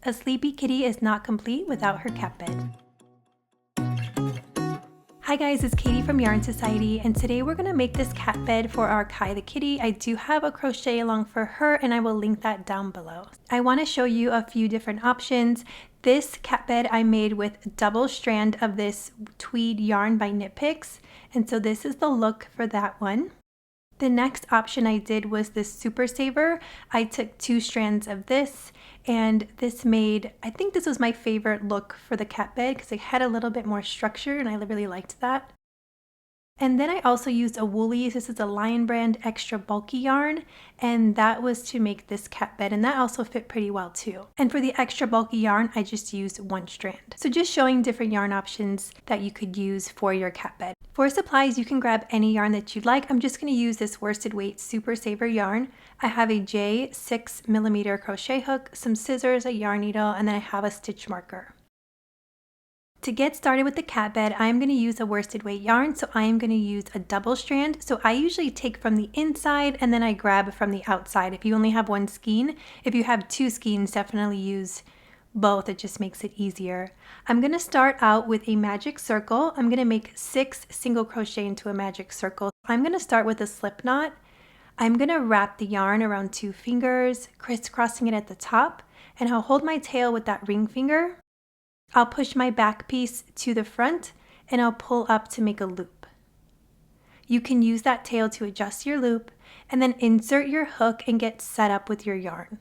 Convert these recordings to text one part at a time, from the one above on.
A sleepy kitty is not complete without her cat bed. Hi guys, it's Katie from Yarn Society, and today we're going to make this cat bed for our Kai the kitty. I do have a crochet along for her and I will link that down below. I want to show you a few different options. This cat bed I made with double strand of this tweed yarn by Knit Picks, and so this is the look for that one. The next option I did was this Super Saver. I took 2 strands of this and this made, I think this was my favorite look for the cat bed because it had a little bit more structure and I really liked that. And then I also used a Woolies, this is a Lion brand extra bulky yarn, and that was to make this cat bed, and that also fit pretty well too. And for the extra bulky yarn, I just used 1 strand. So just showing different yarn options that you could use for your cat bed. For supplies, you can grab any yarn that you'd like. I'm just going to use this worsted weight Super Saver yarn. I have a J 6mm crochet hook, some scissors, a yarn needle, and then I have a stitch marker. To get started with the cat bed, I'm going to use a worsted weight yarn, so I am going to use a double strand. So I usually take from the inside and then I grab from the outside if you only have 1 skein. If you have 2 skeins, definitely use both, it just makes it easier. I'm going to start out with a magic circle. I'm going to make 6 single crochet into a magic circle. I'm going to start with a slip knot. I'm going to wrap the yarn around 2 fingers, crisscrossing it at the top, and I'll hold my tail with that ring finger. I'll push my back piece to the front and I'll pull up to make a loop. You can use that tail to adjust your loop and then insert your hook and get set up with your yarn.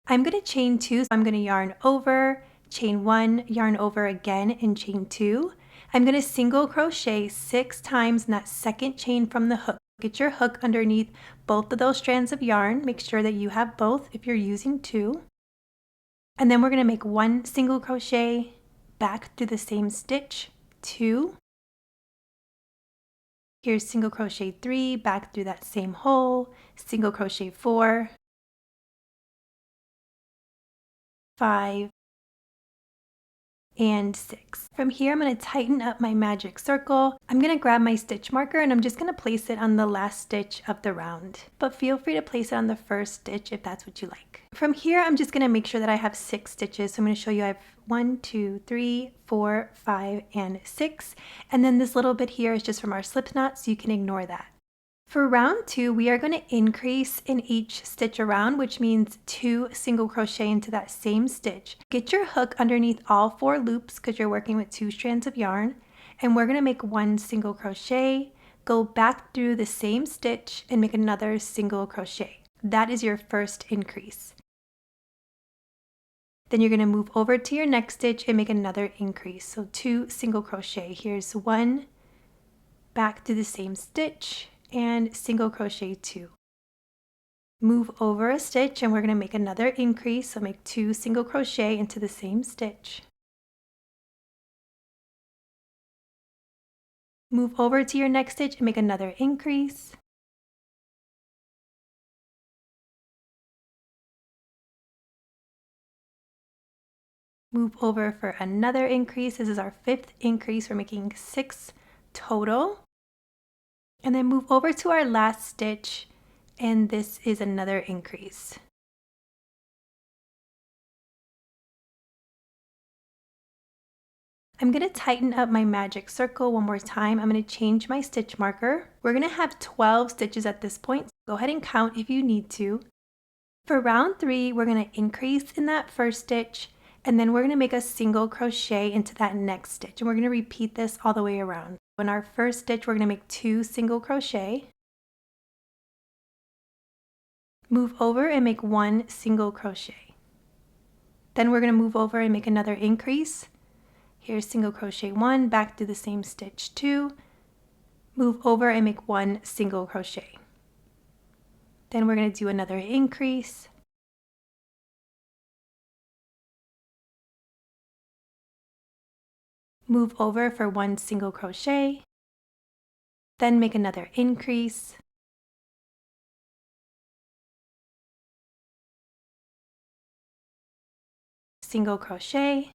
I'm going to chain 2, so I'm going to yarn over, chain 1, yarn over again, and chain 2. I'm going to single crochet 6 times in that second chain from the hook. Get your hook underneath both of those strands of yarn. Make sure that you have both if you're using 2. And then we're going to make 1 single crochet back through the same stitch, 2. Here's single crochet 3, back through that same hole, single crochet 4, 5, and 6. From here, I'm going to tighten up my magic circle. I'm going to grab my stitch marker and I'm just going to place it on the last stitch of the round. But feel free to place it on the first stitch if that's what you like. From here, I'm just going to make sure that I have 6 stitches. So I'm going to show you I have 1, 2, 3, 4, 5, and 6. And then this little bit here is just from our slip knot, so you can ignore that. For round 2, we are going to increase in each stitch around, which means 2 single crochet into that same stitch. Get your hook underneath all 4 loops because you're working with 2 strands of yarn, and we're going to make 1 single crochet, go back through the same stitch and make another single crochet. That is your first increase. Then you're going to move over to your next stitch and make another increase. So 2 single crochet. Here's 1, back through the same stitch, and single crochet 2. Move over a stitch and we're going to make another increase, so make 2 single crochet into the same stitch. Move over to your next stitch and make another increase. Move over for another increase. This is our 5th increase. We're making 6 total. And then move over to our last stitch, and this is another increase. I'm going to tighten up my magic circle one more time. I'm going to change my stitch marker. We're going to have 12 stitches at this point. Go ahead and count if you need to. For round 3, we're going to increase in that first stitch, and then we're going to make a single crochet into that next stitch. And we're going to repeat this all the way around. In our first stitch, we're going to make 2 single crochet. Move over and make 1 single crochet. Then we're going to move over and make another increase. Here's single crochet 1, back through the same stitch 2. Move over and make 1 single crochet. Then we're going to do another increase. Move over for 1 single crochet, then make another increase, single crochet,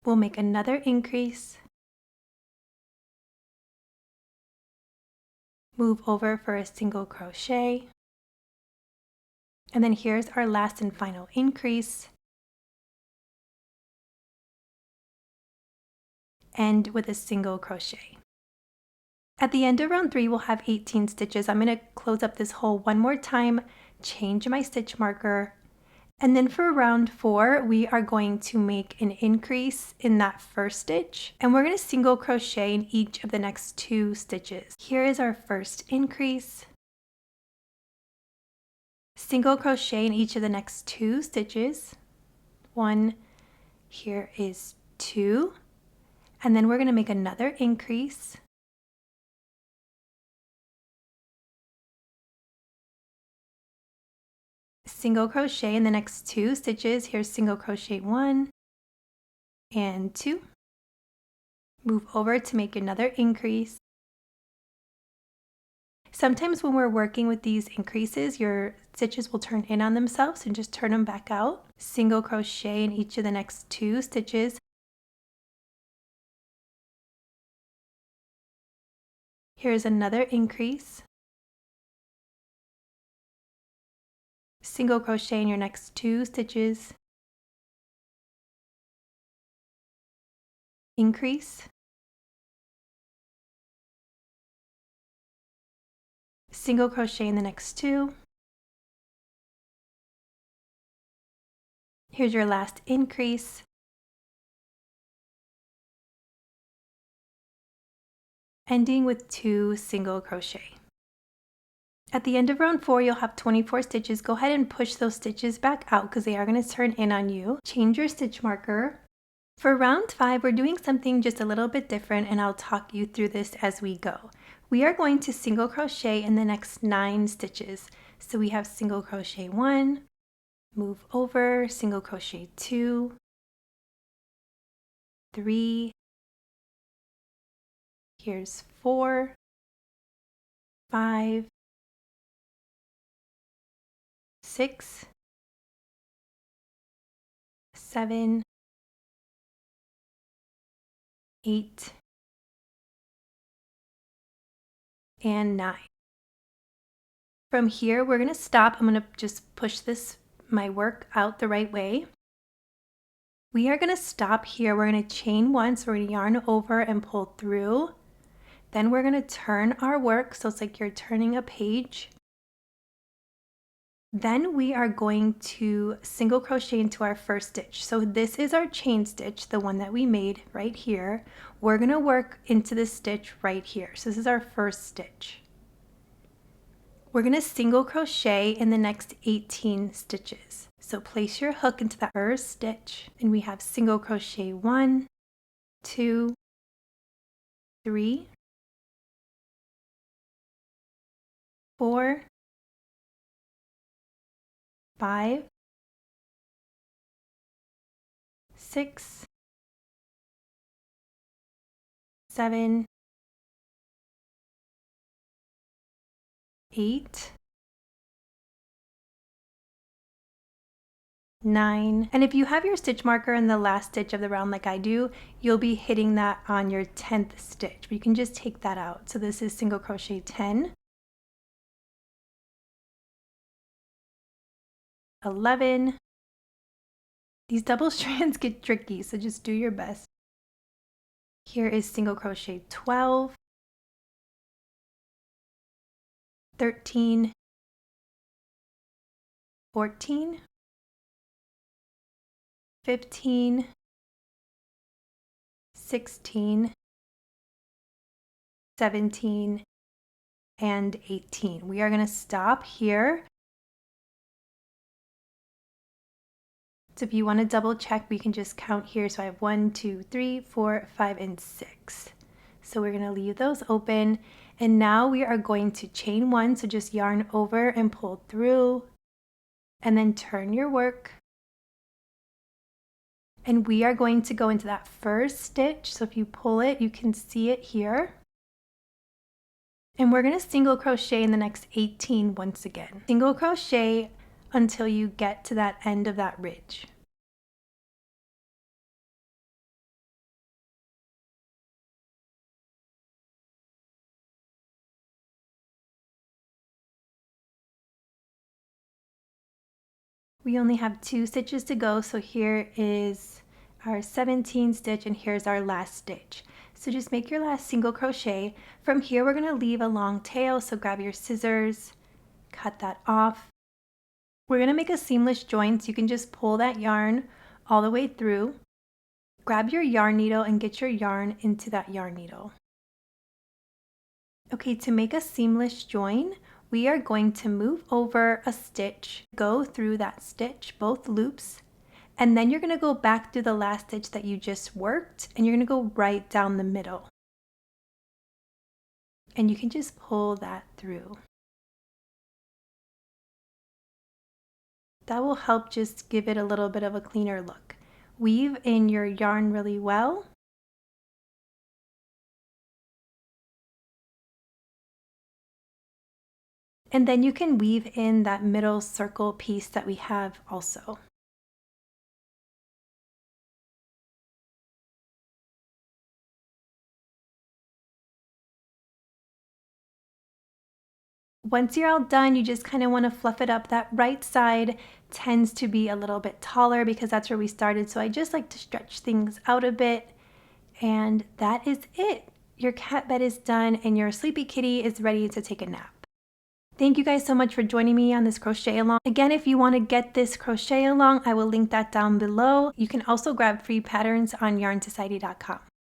we'll make another increase, move over for a single crochet, And then here's our last and final increase. End with a single crochet. At the end of round 3, we'll have 18 stitches. I'm going to close up this hole one more time, change my stitch marker, and then for round 4, we are going to make an increase in that first stitch, and we're going to single crochet in each of the next 2 stitches. Here is our first increase. Single crochet in each of the next 2 stitches. 1, here is 2, and then we're going to make another increase. Single crochet in the next 2 stitches. Here's single crochet 1 and 2. Move over to make another increase. Sometimes when we're working with these increases, your stitches will turn in on themselves, and just turn them back out. Single crochet in each of the next 2 stitches. Here's another increase. Single crochet in your next 2 stitches. Increase. Single crochet in the next 2. Here's your last increase. Ending with 2 single crochet. At the end of round 4, you'll have 24 stitches. Go ahead and push those stitches back out because they are going to turn in on you. Change your stitch marker. For round 5, we're doing something just a little bit different, and I'll talk you through this as we go. We are going to single crochet in the next 9 stitches. So we have single crochet 1, move over, single crochet 2, 3, here's 4, 5, 6, 7, 8, and 9. From here, we're going to stop. I'm going to just push my work out the right way. We are going to stop here. We're going to chain 1, so we're going to yarn over and pull through. Then we're going to turn our work, so it's like you're turning a page. Then we are going to single crochet into our first stitch. So this is our chain stitch, the one that we made right here. We're going to work into this stitch right here. So this is our first stitch. We're going to single crochet in the next 18 stitches. So place your hook into that first stitch, and we have single crochet 1, 2, 3, 4, 5, 6, 7, 8, 9. And if you have your stitch marker in the last stitch of the round like I do, you'll be hitting that on your 10th stitch. But you can just take that out. So this is single crochet 10, 11. These double strands get tricky, so just do your best. Here is single crochet 12, 13, 14, 15, 16, 17, and 18. We are going to stop here. So if you want to double check, we can just count here. So I have 1, 2, 3, 4, 5, and 6. So we're going to leave those open. And now we are going to chain 1. So just yarn over and pull through, and then turn your work. And we are going to go into that first stitch. So if you pull it, you can see it here. And we're going to single crochet in the next 18 once again. Single crochet until you get to that end of that ridge. We only have 2 stitches to go, so here is our 17 stitch and here's our last stitch. So just make your last single crochet. From here we're going to leave a long tail, so grab your scissors, cut that off. We're going to make a seamless join, so you can just pull that yarn all the way through. Grab your yarn needle and get your yarn into that yarn needle. Okay, to make a seamless join, we are going to move over a stitch, go through that stitch, both loops, and then you're going to go back through the last stitch that you just worked, and you're going to go right down the middle. And you can just pull that through. That will help just give it a little bit of a cleaner look. Weave in your yarn really well. And then you can weave in that middle circle piece that we have also. Once you're all done, you just kind of want to fluff it up. That right side tends to be a little bit taller because that's where we started. So I just like to stretch things out a bit. And that is it. Your cat bed is done and your sleepy kitty is ready to take a nap. Thank you guys so much for joining me on this crochet along. Again, if you want to get this crochet along, I will link that down below. You can also grab free patterns on yarnsociety.com.